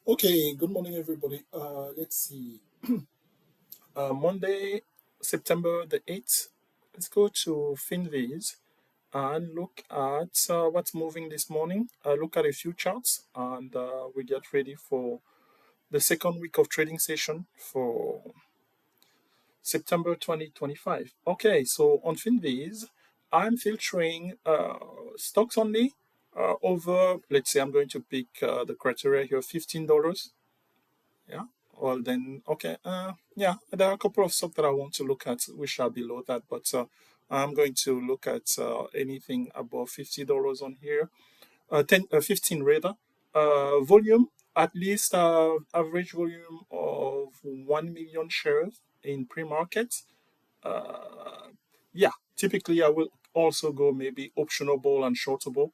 Okay, good morning, everybody. Let's see. Monday, September the 8th. Let's go to Finviz and look at what's moving this morning. Look at a few charts and we get ready for the second week of trading session for September 2025. Okay, so on Finviz, I'm filtering stocks only over, let's say I'm going to pick the criteria here $15. Yeah. Well, then, okay. Yeah, there are a couple of stocks that I want to look at which are below that, but I'm going to look at anything above $50 on here. 15 rather. Volume, at least average volume of 1 million shares in pre-market. Yeah, typically I will also go maybe optionable and shortable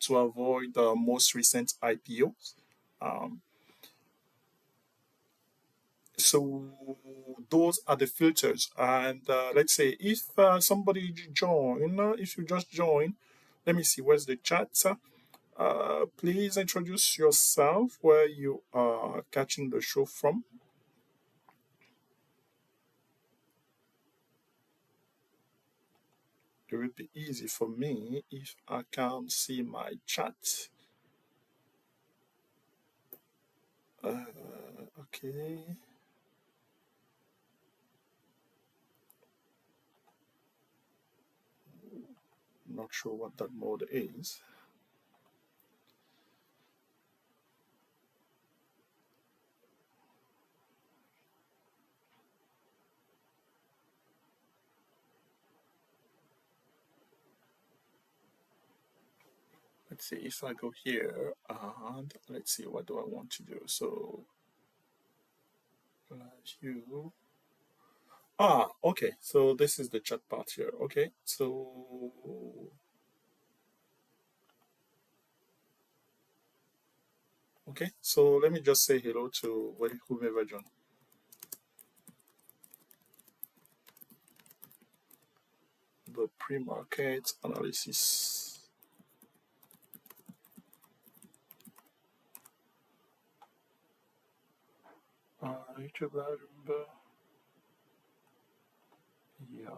to avoid the most recent IPOs. Um, so those are the filters, and let's say if somebody join, if you just join, let me see where's the chat. Please introduce yourself, where you are catching the show from. It would be easy for me if I can see my chat. Okay. Not sure what that mode is. Let's see if I go here and let's see what do I want to do. So you. Okay. So this is the chat part here. Okay. So okay. So let me just say hello to whomever joined. The pre-market analysis. YouTube, I remember. Yeah.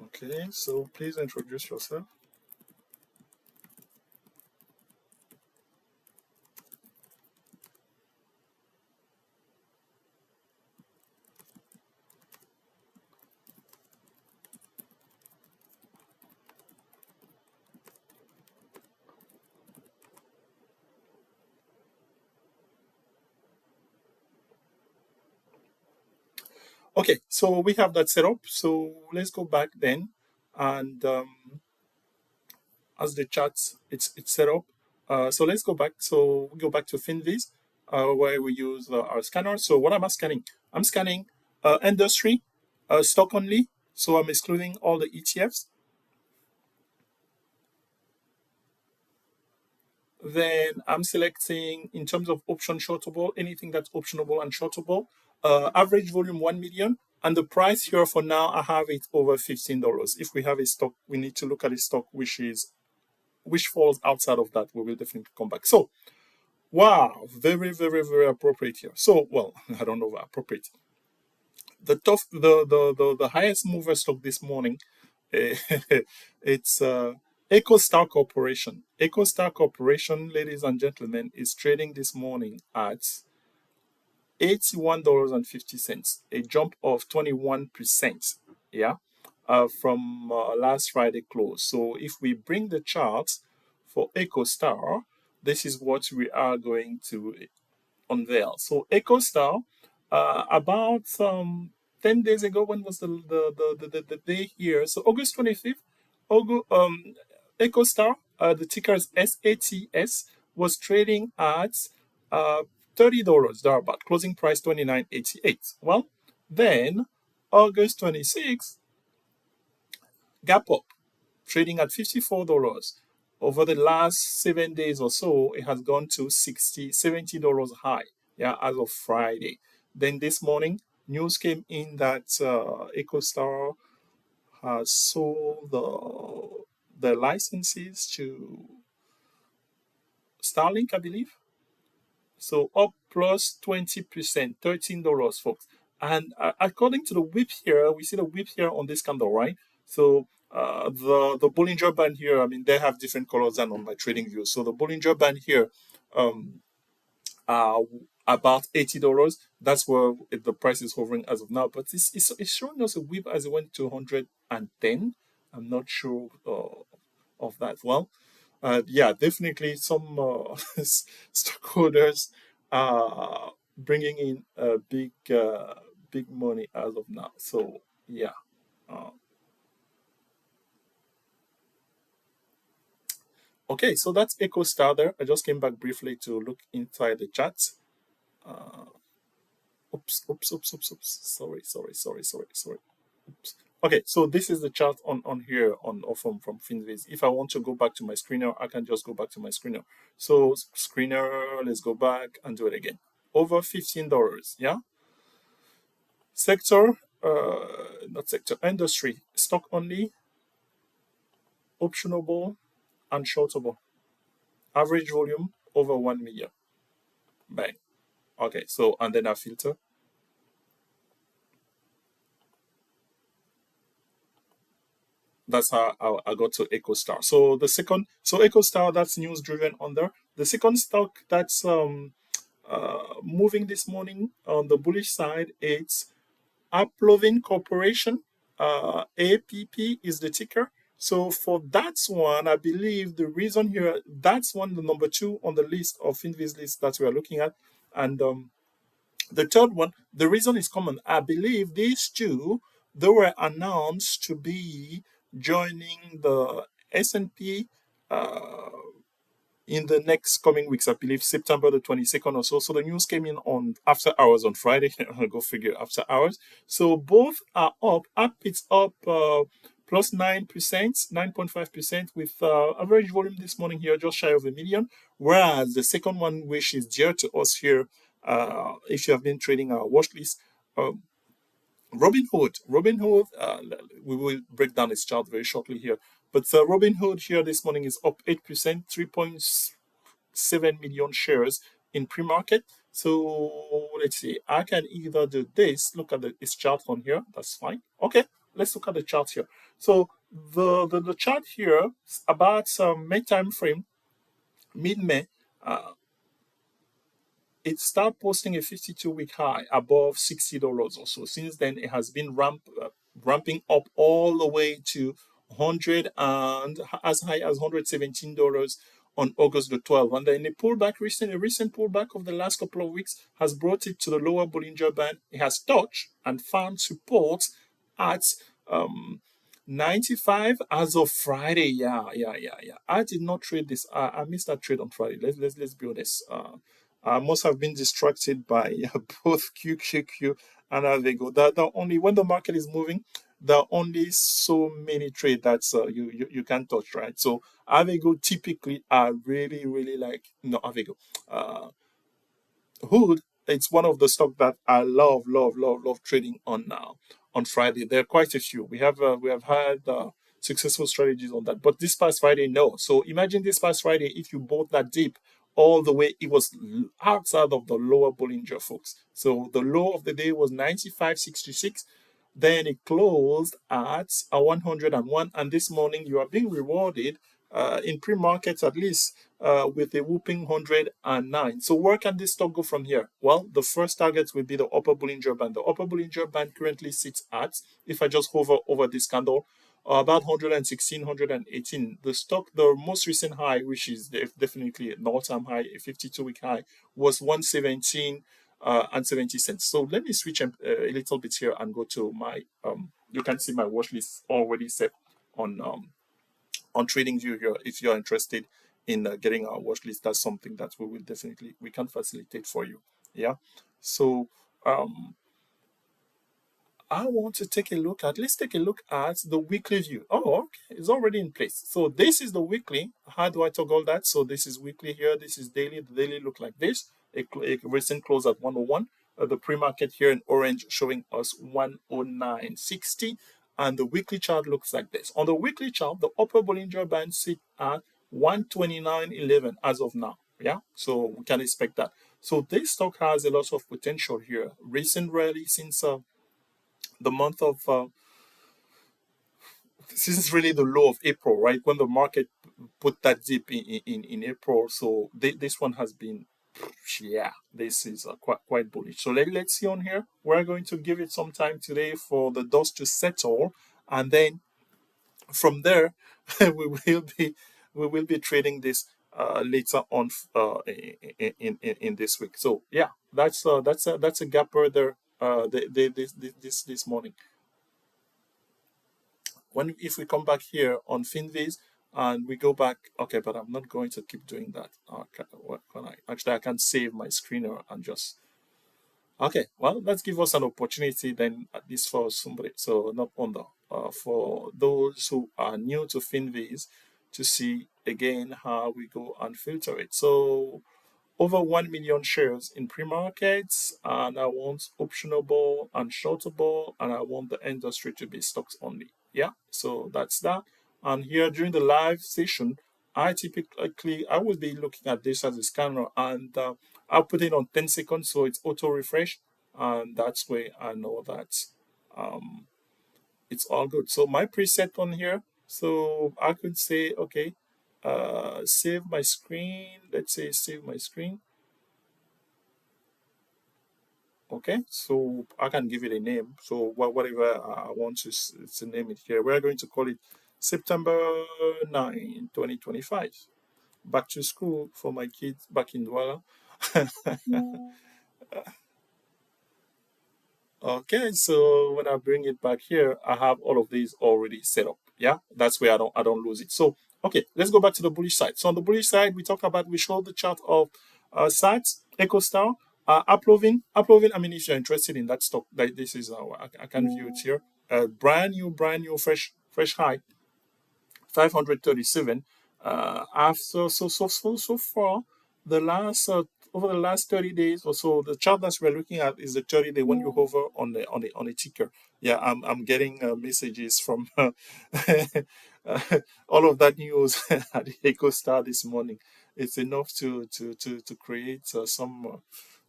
Okay. So please introduce yourself. Okay, so we have that set up. So let's go back then, and as the chat it's set up. So let's go back. So we go back to Finviz, where we use our scanner. So what am I scanning? I'm scanning industry, stock only. So I'm excluding all the ETFs. Then I'm selecting in terms of option shortable, anything that's optionable and shortable. Average volume 1 million. And the price here for now, I have it over $15. If we have a stock, we need to look at a stock which falls outside of that. We will definitely come back. So, wow, very, very, very appropriate here. So, well, I don't know what appropriate. The highest mover stock this morning, it's EcoStar Corporation. EcoStar Corporation, ladies and gentlemen, is trading this morning at $81.50, a jump of 21%. Yeah, from last Friday close. So if we bring the charts for EcoStar, this is what we are going to unveil. So EcoStar, about 10 days ago, when was the day here? So August 25th, EcoStar, the ticker is SATS, was trading at uh, $30 thereabout, closing price 29.88. Well, then August 26th, gap up, trading at $54. over the last 7 days or so, it has gone to $70 high, yeah, as of Friday. Then this morning, news came in that EcoStar has sold the licenses to Starlink, I believe. So up plus 20%, $13, folks. And according to the whip here, we see the whip here on this candle, right? So the Bollinger Band here, I mean, they have different colors than on my trading view. So the Bollinger Band here, um, uh, about $80. That's where the price is hovering as of now. But it's showing us a whip as it went to 110. I'm not sure of that. Well, yeah, definitely some stockholders are bringing in big money as of now. So yeah. Uh, okay, so that's EcoStar there. I just came back briefly to look inside the chat. Uh, oops. Sorry. Oops. Okay, so this is the chart on here on or from Finviz. If I want to go back to my screener, I can just go back to my screener. So screener, let's go back and do it again. Over $15, yeah. Sector, not sector, industry, stock only, optionable, and shortable. Average volume over 1 million. Bang. Okay, so and then I filter. That's how I got to EcoStar. So the second, so EcoStar, that's news driven on there. The second stock that's moving this morning on the bullish side, it's Uploving Corporation. APP is the ticker. So for that one, I believe the reason here, that's one, the number two on the list of Finviz list that we are looking at. And the third one, the reason is common. I believe these two, they were announced to be joining the S&P in the next coming weeks, I believe September the 22nd or so. So the news came in on after hours on Friday. Go figure, after hours. So both are up. Up it's up plus 9%, 9.5% with average volume this morning here just shy of a million. Whereas the second one, which is dear to us here, if you have been trading our watch list, Robinhood, we will break down its chart very shortly here. But Robinhood here this morning is up 8%, 3.7 million shares in pre-market. So let's see, I can either do this, look at its chart on here, that's fine. Okay, let's look at the chart here. So the chart here is about May time frame, mid-May. Uh, it started posting a 52-week high above $60 or so. Since then, it has been ramping up all the way to 100 and as high as $117 on August the 12th. And then a recent pullback of the last couple of weeks has brought it to the lower Bollinger Band. It has touched and found support at 95 as of Friday. Yeah. I did not trade this. I missed that trade on Friday. Let's be honest. I must have been distracted by both QQQ and Avego. The only when the market is moving, there are only so many trades that you can touch, right? So Avego typically are really like no Avego. Uh, Hood, it's one of the stock that I love trading on now on Friday. There are quite a few. We have had successful strategies on that, but this past Friday, no. So imagine this past Friday if you bought that dip all the way, it was outside of the lower Bollinger, folks. So the low of the day was 95.66. Then it closed at a 101, and this morning you are being rewarded in pre-markets at least with a whooping 109. So where can this stock go from here? Well, the first target will be the upper Bollinger Band. The upper Bollinger Band currently sits at, if I just hover over this candle, about 116, 118. The stock, the most recent high, which is definitely an all-time high, a 52-week high, was 117 and 70 cents. So let me switch a little bit here and go to my, you can see my watch list already set on TradingView here. If you're interested in getting our watch list, that's something that we can facilitate for you. Yeah. So I want to take a look at, let's take a look at the weekly view. Oh, okay, it's already in place. So this is the weekly. How do I toggle that? So this is weekly here. This is daily. The daily look like this. A recent close at 101. The pre-market here in orange showing us 109.60. And the weekly chart looks like this. On the weekly chart, the upper Bollinger Band sits at 129.11 as of now. Yeah, so we can expect that. So this stock has a lot of potential here. Recent rally since the month of this is really the low of April, right? When the market put that dip in April. So this one has been, yeah, this is quite bullish. So let's see on here. We're going to give it some time today for the dust to settle, and then from there we will be trading this later on in this week. So yeah, that's a gap there this morning. When if we come back here on Finviz and we go back, okay, but I'm not going to keep doing that. What can I actually? I can save my screener and just okay. Well, let's give us an opportunity then, at least for somebody. So not on the for those who are new to Finviz to see again how we go and filter it. So over 1 million shares in pre-markets, and I want optionable and shortable, and I want the industry to be stocks only. Yeah, so that's that. And here during the live session, I will be looking at this as a scanner, and I'll put it on 10 seconds so it's auto refresh, and that's where I know that um, it's all good. So my preset on here, so I could say okay, save my screen. Let's say save my screen. Okay, so I can give it a name. So whatever I want to name it here, we're going to call it September 9, 2025. Back to school for my kids back in Douala. Okay, so when I bring it back here, I have all of these already set up. Yeah, that's where I don't lose it. So okay, let's go back to the bullish side. So on the bullish side, we showed the chart of Sats, EcoStar, Uplovin. I mean, if you're interested in that stock, like this is I can view it here. Brand new, fresh high 537. After so far, the last over the last 30 days or so, the chart that we're looking at is the 30-day when you hover on the ticker. Yeah, I'm getting messages from all of that news at the EcoStar this morning. It's enough to create some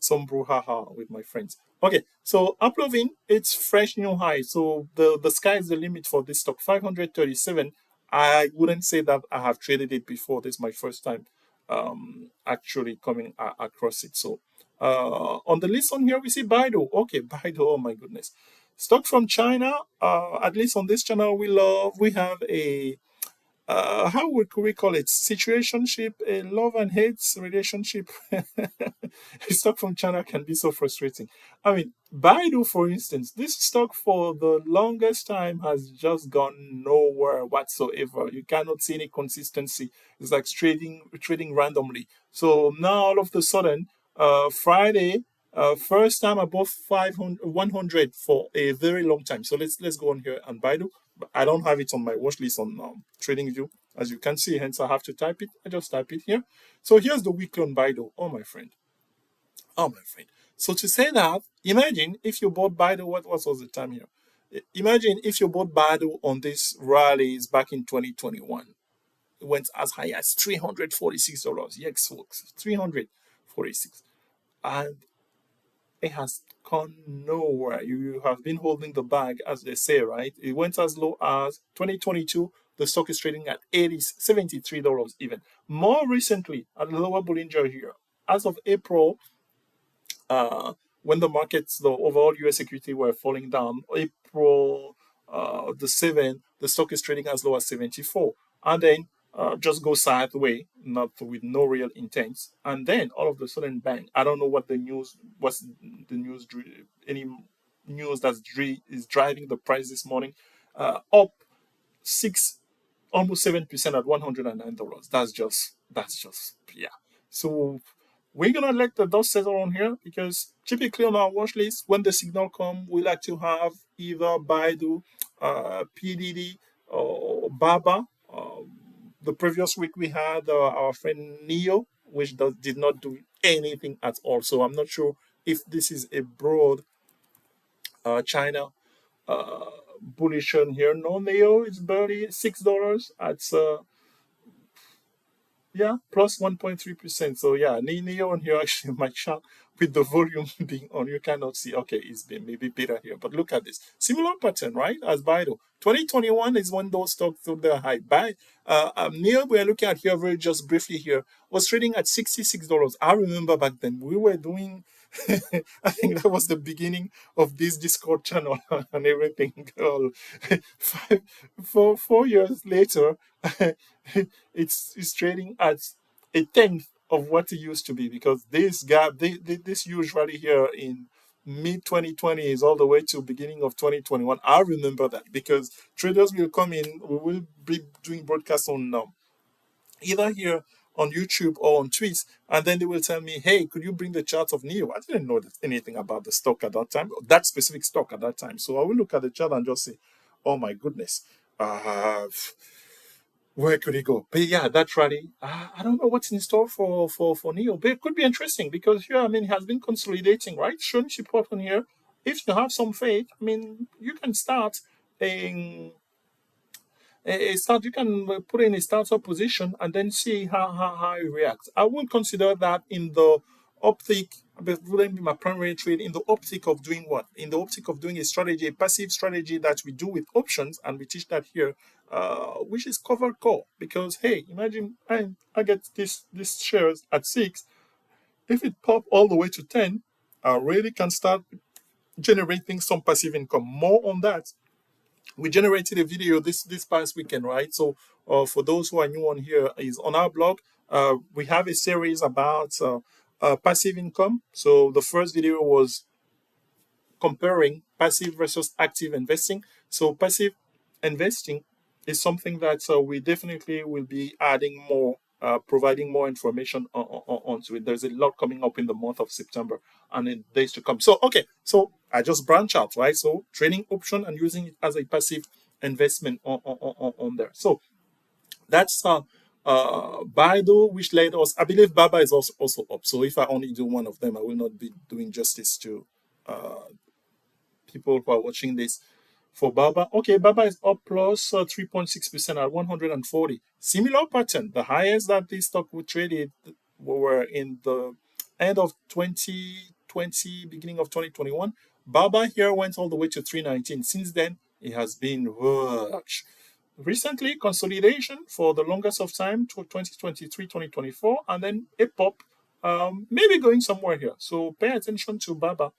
brouhaha with my friends. Okay, so uploading it's fresh new high. So the sky is the limit for this stock. 537. I wouldn't say that I have traded it before. This is my first time actually coming across it. So on the list on here, we see Baidu. Okay, Baidu, oh my goodness. Stock from China, at least on this channel, we have a how would we call it? Situationship, a love and hate relationship. Stock from China can be so frustrating. I mean, Baidu, for instance, this stock for the longest time has just gone nowhere whatsoever. You cannot see any consistency. It's like trading randomly. So now all of a sudden, Friday, first time above 500, 100 for a very long time. So let's go on here and Baidu. I don't have it on my watch list on TradingView, as you can see. Hence, I have to type it. I just type it here. So here's the weekly on Baidu. Oh my friend. Oh my friend. So to say that, imagine if you bought Baidu. What was the time here? Imagine if you bought Baidu on these rallies back in 2021. It went as high as $346. Yes, folks, 346, and it has gone nowhere. You have been holding the bag, as they say, right? It went as low as 2022. The stock is trading at $73 even. More recently, at the lower Bollinger here, as of April, uh, when the markets, the overall US equity were falling down, April the 7th, the stock is trading as low as 74. And then just go sideways, not with no real intent. And then all of a sudden, bang. I don't know what's the news, any news is driving the price this morning up six, almost 7% at $109. That's just, yeah. So we're gonna let the dust settle on here because typically on our watch list, when the signal come, we like to have either Baidu, PDD, or Baba. The previous week we had our friend Neo, which did not do anything at all. So I'm not sure if this is a broad China uh, bullish on here. No, Neo is barely $6. At yeah, plus 1.3%. So yeah, Neo on here actually might shout with the volume being on. You cannot see. Okay, it's been maybe better here. But look at this. Similar pattern, right? As Baidu. 2021 is when those stocks took their high. Neo, we're looking at here very just briefly here, was trading at $66. I remember back then we were doing I think that was the beginning of this Discord channel and everything. Well, 4 years later, it's trading at a tenth of what it used to be because this gap, this huge rally here in mid 2020 is all the way to beginning of 2021. I remember that because traders will come in. We will be doing broadcasts on either here on YouTube or on tweets, and then they will tell me, "Hey, could you bring the chart of Neo?" I didn't know anything about the stock at that time, that specific stock at that time. So I will look at the chart and just say, "Oh my goodness, uh, where could he go?" But yeah, that rally, I don't know what's in store for Neo, but it could be interesting because here, I mean, he has been consolidating, right? Showing support on here. If you have some faith, I mean, you can start a start. You can put in a startup position and then see how it reacts. I would consider that in the optic, but wouldn't be my primary trade, in the optic of doing what? In the optic of doing a strategy, a passive strategy that we do with options, and we teach that here, which is covered call. Because hey, imagine I get this shares at 6. If it pop all the way to 10, I really can start generating some passive income. More on that, we generated a video this past weekend, right? So for those who are new on here, is on our blog. We have a series about passive income. So the first video was comparing passive versus active investing. So passive investing is something that we definitely will be adding more, providing more information onto it. There's a lot coming up in the month of September and in days to come. So okay, so I just branch out, right? So trading option and using it as a passive investment on there. So that's Baidu, which led us. I believe Baba is also up. So if I only do one of them, I will not be doing justice to people who are watching this. For Baba, okay, Baba is up plus 3.6% at 140. Similar pattern. The highest that this stock would traded were in the end of 2020, beginning of 2021. Baba here went all the way to 319. Since then, it has been recently consolidation for the longest of time to 2023, 2024, and then a pop, maybe going somewhere here. So pay attention to Baba.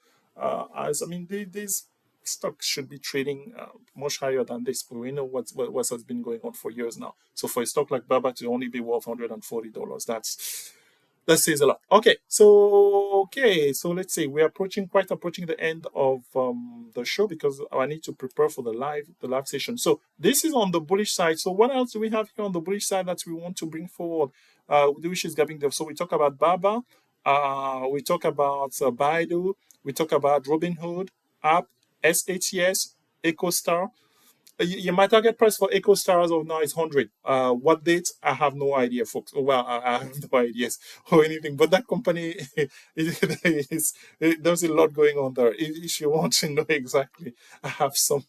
As I mean, these stocks should be trading much higher than this, but we know what has been going on for years now. So for a stock like Baba to only be worth $140, that says a lot. So let's say we're approaching the end of the show because I need to prepare for the live session. So this is on the bullish side. So what else do we have here on the bullish side that we want to bring forward? Which is getting there. So we talk about Baba, we talk about Baidu, we talk about Robinhood, App, SATS, EcoStar. My target price for EcoStar as of now is 100. What date? I have no idea, folks. Well, I have no ideas or anything. But that company, there's a lot going on there. If you want to know exactly, I have some.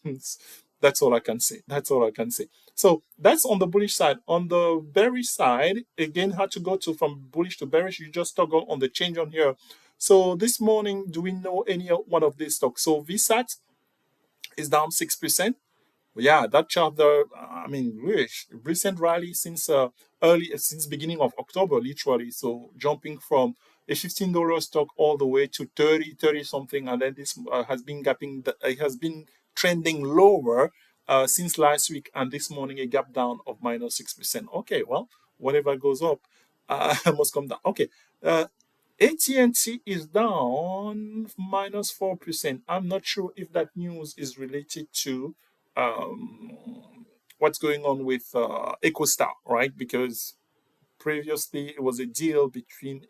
That's all I can say. That's all I can say. So that's on the bullish side. On the bearish side, again, had to go to from bullish to bearish. You just toggle on the change on here. So this morning, do we know any one of these stocks? So VSAT is down 6%. Yeah, that chart there, I mean, recent rally since since beginning of October, literally. So jumping from a $15 stock all the way to 30 something, and then this has been it has been trending lower since last week, and this morning a gap down of minus 6%. Okay, well, whatever goes up must come down. Okay, AT&T is down minus 4%. I'm not sure if that news is related to what's going on with EcoStar, right? Because previously it was a deal between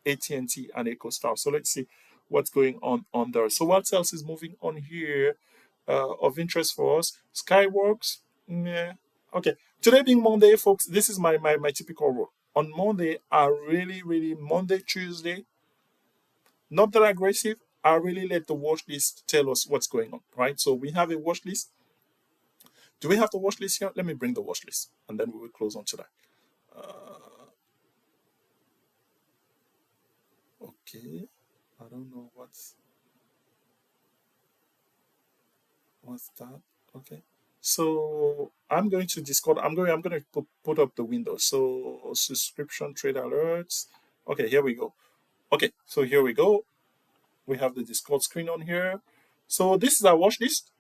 AT&T, and EcoStar. So let's see what's going on there. So what else is moving on here of interest for us? Skyworks. Yeah. Okay. Today being Monday, folks, this is my typical rule. On Monday, I really Monday, Tuesday, not that aggressive. I really let the watch list tell us what's going on, right? So we have a watch list. Do we have the watch list here? Let me bring the watch list, and then we will close on to that. Okay. I don't know what's that. Okay. So I'm going to Discord. I'm going to put up the window. So subscription trade alerts. Okay, here we go. Okay, so here we go. We have the Discord screen on here. So this is our watch list.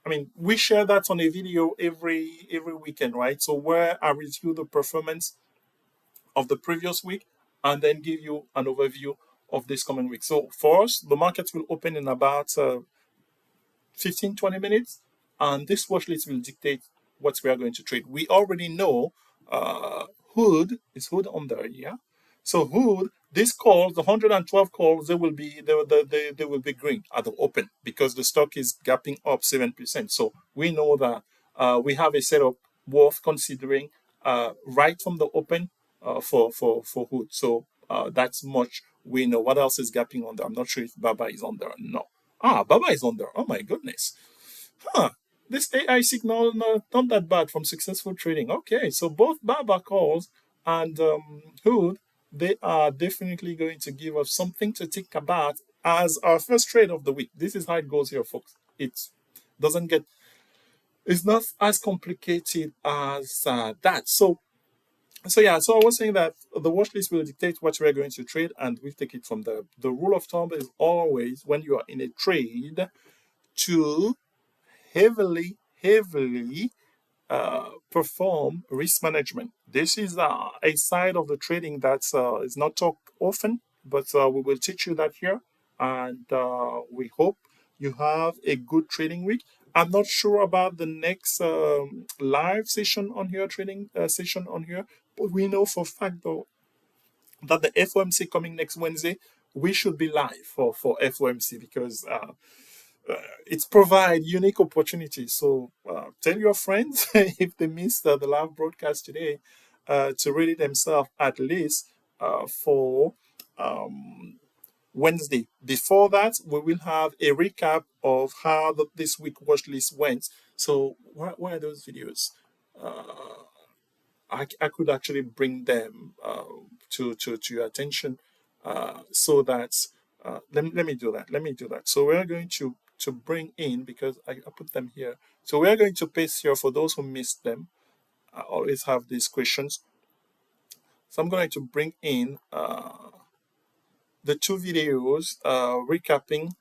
I mean, we share that on a video every weekend, right? So where I review the performance of the previous week and then give you an overview of this coming week. So for us, the markets will open in about 15-20 minutes, and this watch list will dictate what we are going to trade. We already know Hood is Hood on there, yeah. So Hood, these calls, the 112 calls, they will be green at the open because the stock is gapping up 7%. So we know that we have a setup worth considering right from the open for Hood. So that's much we know. What else is gapping on there? I'm not sure if Baba is on there. No. Ah, Baba is on there. Oh my goodness. Huh. This AI signal, no, not that bad from successful trading. Okay, so both Baba calls and Hood, they are definitely going to give us something to think about as our first trade of the week. This is how it goes here, folks. It doesn't get, it's not as complicated as that. So yeah, so I was saying that the watch list will dictate what we're going to trade, and we take it from there. The rule of thumb is always when you are in a trade to heavily perform risk management. This is a side of the trading that is not talked often, but we will teach you that here, and we hope you have a good trading week. I'm not sure about the next live session on here, trading session on here, but we know for a fact though that the FOMC coming next Wednesday, we should be live for FOMC because it's provide unique opportunities. So tell your friends if they missed the live broadcast today to read it themselves at least for Wednesday. Before that, we will have a recap of how this week watch list went. So where are those videos? I could actually bring them to your attention so that let me do that. Let me do that. So we're going to bring in, because I put them here. So we're going to paste here for those who missed them. I always have these questions. So I'm going to bring in the two videos recapping.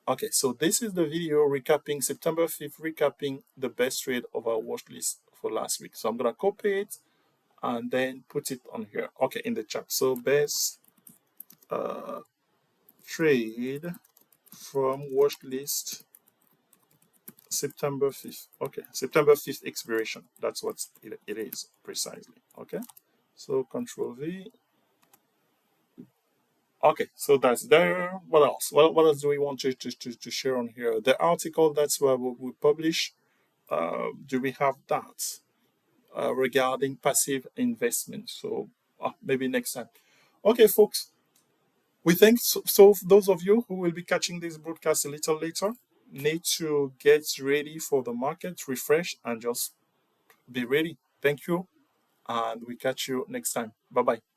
Okay, so this is the video recapping September 5th, recapping the best trade of our watch list for last week. So I'm going to copy it and then put it on here. Okay, in the chat. So best trade from watch list September 5th. Okay, September 5th expiration. That's what it is precisely. Okay, so Control V. Okay, so that's there. What else? What else do we want to share on here? The article that's where we publish. Do we have that regarding passive investment? So maybe next time. Okay, folks. We thank so those of you who will be catching this broadcast a little later need to get ready for the market, refresh, and just be ready. Thank you, and we catch you next time. Bye bye.